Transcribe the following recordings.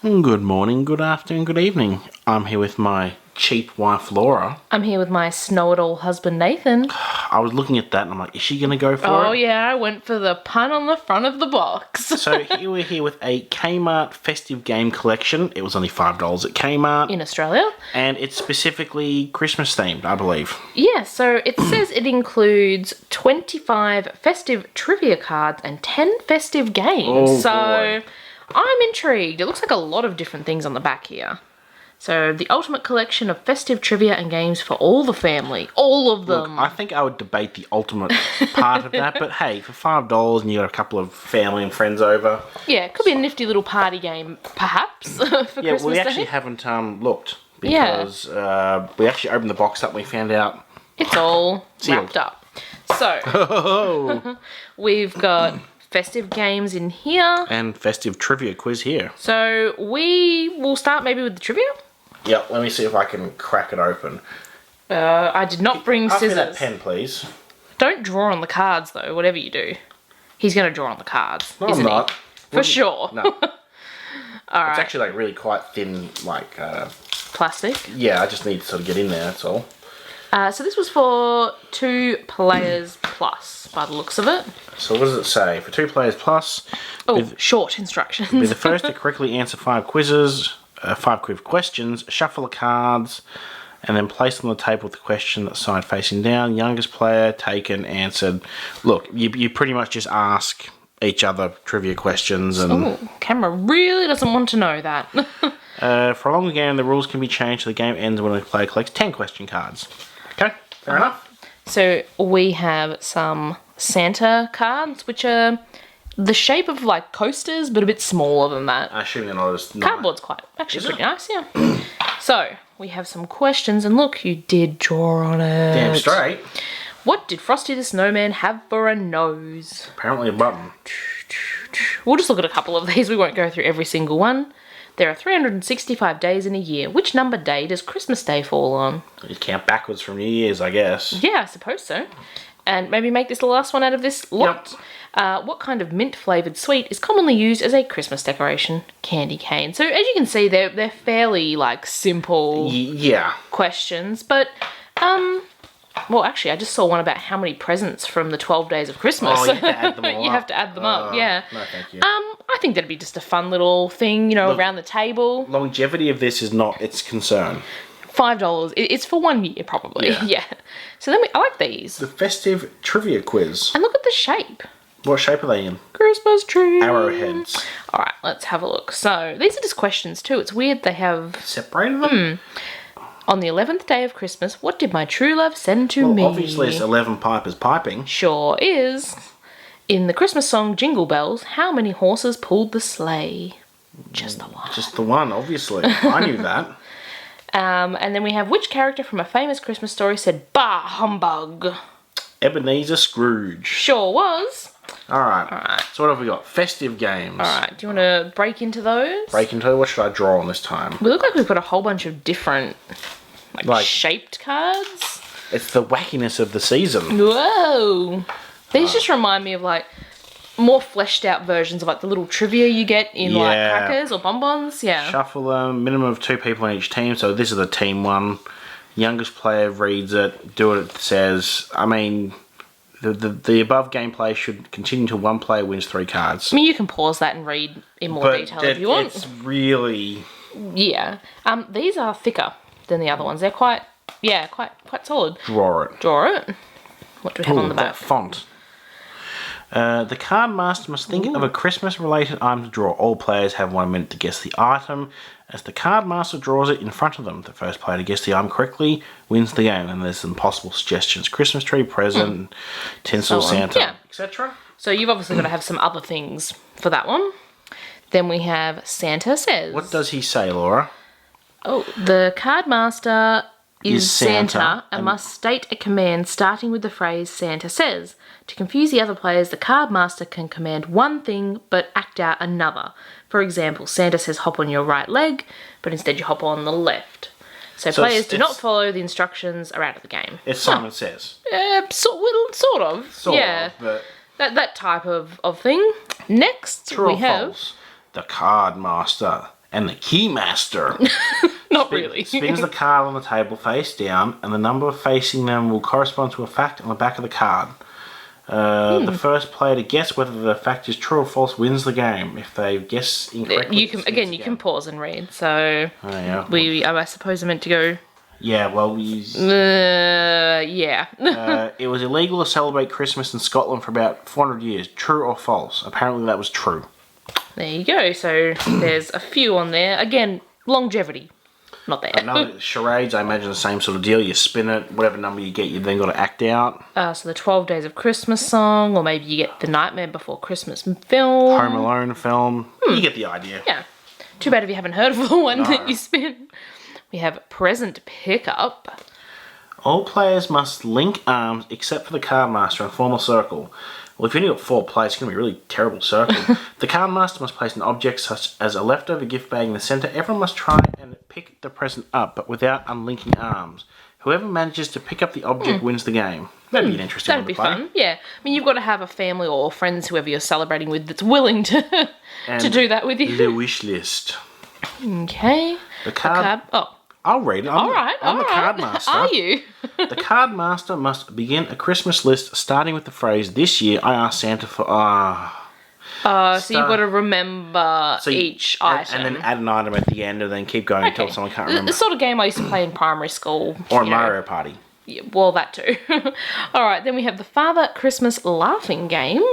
Good morning, good afternoon, good evening. I'm here with my cheap wife, Laura. I'm here with my snow-it-all husband, Nathan. I was looking at that and I'm like, is she going to go for it? Oh, yeah, I went for the pun on the front of the box. So here we're here with a Kmart Festive Game Collection. It was only $5 at Kmart. In Australia. And it's specifically Christmas themed, I believe. Yeah, so it says it includes 25 festive trivia cards and 10 festive games. Oh, so boy. I'm intrigued. It looks like a lot of different things on the back here. So, the ultimate collection of festive trivia and games for all the family. All of them. Look, I think I would debate the ultimate part of that, but hey, for $5 and you got a couple of family and friends over. Yeah, it could be a nifty little party game, perhaps, for Christmas Yeah, well, we Day. actually haven't looked because we actually opened the box up and we found out It's all Sealed. wrapped up. So, we've got festive games in here. and festive trivia quiz here. So, we will start maybe with the trivia. Yeah, let me see if I can crack it open. I did not bring Pass me scissors. that pen, please. Don't draw on the cards, though, whatever you do. He's going to draw on the cards, No, isn't I'm not. he? For sure. No. All right. It's actually like really quite thin, like, Plastic. yeah, I just need to sort of get in there, that's all. So this was for 2 players plus, by the looks of it. So what does it say? For 2 players plus, Oh, With- short instructions. be the first to correctly answer 5 quiz questions, shuffle the cards, and then place them on the table with the question side facing down. Youngest player taken, answered. Look, you pretty much just ask each other trivia questions and... Oh, camera really doesn't want to know that. For a longer game, the rules can be changed so the game ends when the player collects 10 question cards. Okay, fair enough. So we have some Santa cards, which are the shape of like coasters, but a bit smaller than that. I assume they're not as... Cardboard's quite, actually Is pretty it? nice, yeah. So, we have some questions, and look, you did draw on it. Damn straight. What did Frosty the Snowman have for a nose? Apparently a button. We'll just look at a couple of these, we won't go through every single one. There are 365 days in a year. Which number day does Christmas Day fall on? You count backwards from New Year's, I guess. Yeah, I suppose so. And maybe make this the last one out of this lot. What kind of mint-flavoured sweet is commonly used as a Christmas decoration? Candy cane. So as you can see, they're fairly like simple Yeah. questions, but well, actually, I just saw one about how many presents from the 12 days of Christmas. Oh, you have to add them all You up. have to add them up, yeah. No, thank you. I think that'd be just a fun little thing, around the table. Longevity of this is not its concern. $5. It's for 1 year, probably. Yeah. Yeah. So then I like these. The festive trivia quiz. And look at the shape. What shape are they in? Christmas tree. Arrowheads. All right, let's have a look. So these are just questions too. It's weird they have Separated them? on the 11th day of Christmas. What did my true love send to Well, me? obviously it's 11 pipers piping. Sure is. In the Christmas song Jingle Bells, how many horses pulled the sleigh? Just the one. Just the one, obviously. I knew that. And then we have which character from a famous Christmas story said "Bah humbug"? Ebenezer Scrooge. Sure was. Alright. So what have we got? Festive games. All right. Do you want to break into those? Break into what should I draw on this time? We look like we've got a whole bunch of different, Like- shaped cards. It's the wackiness of the season. Whoa! These just remind me of like more fleshed out versions of like the little trivia you get in like Yeah. crackers or bonbons. Yeah. Shuffle them. Minimum of 2 people on each team. So this is the team one. Youngest player reads it. Do what it says. I mean, the above gameplay should continue until one player wins 3 cards. I mean, you can pause that and read in more detail if you want. It's really... Yeah. These are thicker than the other ones. They're quite solid. Draw it. Draw it. What do we have on the that back? font. The card master must think of a Christmas-related item to draw. All players have 1 minute to guess the item. As the card master draws it in front of them, the first player to guess the item correctly wins the game. And there's some possible suggestions: Christmas tree, present, tinsel, So on. Santa, Yeah. etc. So you've obviously got to have some other things for that one. Then we have Santa Says. What does he say, Laura? Oh, the card master is Santa, Santa and must state a command starting with the phrase Santa says. To confuse the other players, the card master can command one thing but act out another. For example, Santa says hop on your right leg, but instead you hop on the left. So players do not follow the instructions are out of the game. It's Simon Says. Sort of. Sort yeah. of, but... That type of thing. Next, True we or have... false? The card master And the Keymaster Not really. spins the card on the table face down, and the number facing them will correspond to a fact on the back of the card. The first player to guess whether the fact is true or false wins the game. If they guess incorrectly, You can pause and read. So yeah. I suppose I meant to go. Yeah, well, Yeah. it was illegal to celebrate Christmas in Scotland for about 400 years. True or false? Apparently that was true. There you go. So there's a few on there. Again, longevity. Not there. No, charades, I imagine the same sort of deal. You spin it, whatever number you get, you then got to act out. So the 12 Days of Christmas song, or maybe you get the Nightmare Before Christmas film. Home Alone film. You get the idea. Yeah. Too bad if you haven't heard of the one that you spin. We have Present Pickup. All players must link arms except for the card master and form a circle. Well, if you've only got 4 players, it's going to be a really terrible circle. The card master must place an object such as a leftover gift bag in the centre. Everyone must try and pick the present up, but without unlinking arms. Whoever manages to pick up the object wins the game. That'd be an interesting one to play. That'd be fun, yeah. I mean, you've got to have a family or friends, whoever you're celebrating with, that's willing to do that with you. The wish list. Okay. The card... Oh. I'll read it. I'm the card master. Are you? The card master must begin a Christmas list starting with the phrase, "This year I asked Santa for..." So you've got to remember each item. And then add an item at the end and then keep going until someone can't remember. The sort of game I used to play in primary school. Or a Mario Party. Yeah, well, that too. Alright, then we have the Father Christmas Laughing Game.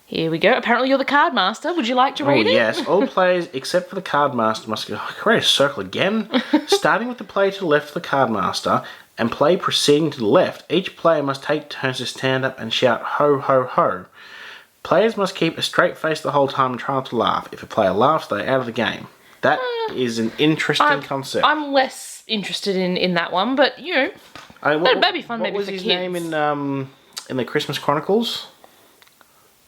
Here we go. Apparently you're the card master. Would you like to read it? Yes. All players except for the card master must go... create a circle again. Starting with the player to the left of the card master and play proceeding to the left, each player must take turns to stand up and shout ho ho ho. Players must keep a straight face the whole time and try not to laugh. If a player laughs, they're out of the game. That is an interesting concept. I'm less interested in that one, but you know, that'd be fun maybe for kids. What was his name in the Christmas Chronicles?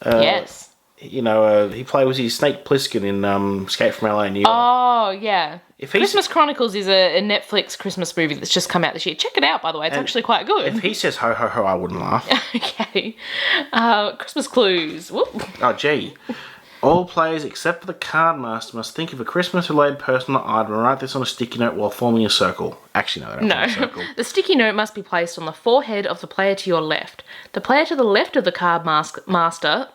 Yes. You know, was he Snake Plissken in Escape from LA New York? Oh, yeah. Christmas Chronicles is a Netflix Christmas movie that's just come out this year. Check it out, by the way. It's actually quite good. If he says ho, ho, ho, I wouldn't laugh. Okay. Christmas clues. Whoop. Oh, gee. All players except for the card master must think of a Christmas-related personal item and write this on a sticky note while forming a circle. Actually, no, they don't form a circle. The sticky note must be placed on the forehead of the player to your left. The player to the left of the card master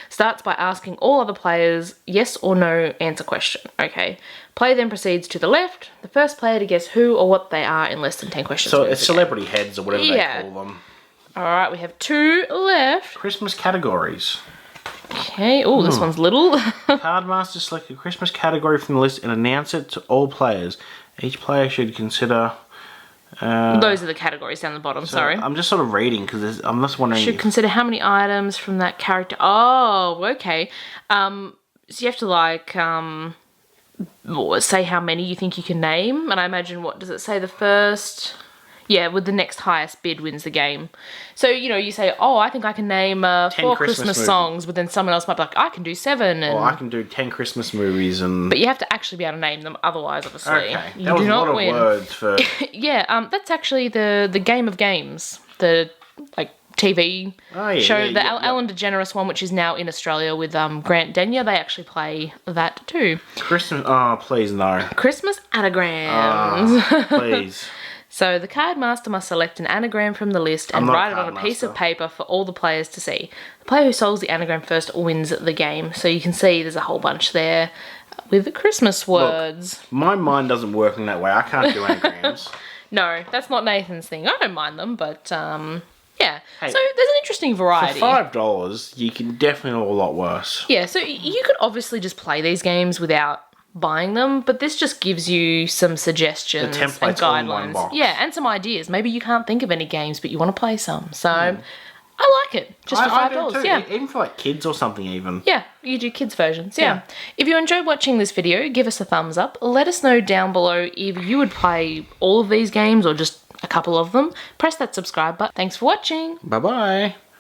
starts by asking all other players yes or no answer question. Okay. Player then proceeds to the left. The first player to guess who or what they are in less than 10 questions. So it's celebrity heads or whatever they call them. Alright, we have 2 left. Christmas categories. Okay, oh, this one's little. Cardmaster select a Christmas category from the list and announce it to all players. Each player should consider... Those are the categories down the bottom, sorry. I'm just sort of reading because I'm just wondering... Should consider how many items from that character... Oh, okay. So you have to like... say how many you think you can name. And I imagine, what does it say? The first... Yeah, with the next highest bid wins the game. So, you know, you say, oh, I think I can name 4 Christmas songs, but then someone else might be like, I can do 7. And... Or I can do 10 Christmas movies and... But you have to actually be able to name them, otherwise, obviously. Okay, that was a lot of words for... Yeah, that's actually the Game of Games. The, like, TV show. The Ellen DeGeneres one, which is now in Australia with Grant Denyer. They actually play that too. Christmas... Oh, please, no. Christmas anagrams. Oh, please. So the card master must select an anagram from the list and write it on a piece of paper for all the players to see. The player who solves the anagram first wins the game. So you can see there's a whole bunch there with Christmas words. Look, my mind doesn't work in that way. I can't do anagrams. No, that's not Nathan's thing. I don't mind them, but yeah. Hey, so there's an interesting variety. For $5, you can definitely do a lot worse. Yeah, so you could obviously just play these games without buying them, but this just gives you some suggestions and guidelines. Yeah, and some ideas. Maybe you can't think of any games, but you want to play some. So I like it. Just for $5. Yeah. Even for like kids or something even. Yeah, you do kids versions. Yeah. If you enjoyed watching this video, give us a thumbs up. Let us know down below if you would play all of these games or just a couple of them. Press that subscribe button. Thanks for watching. Bye-bye.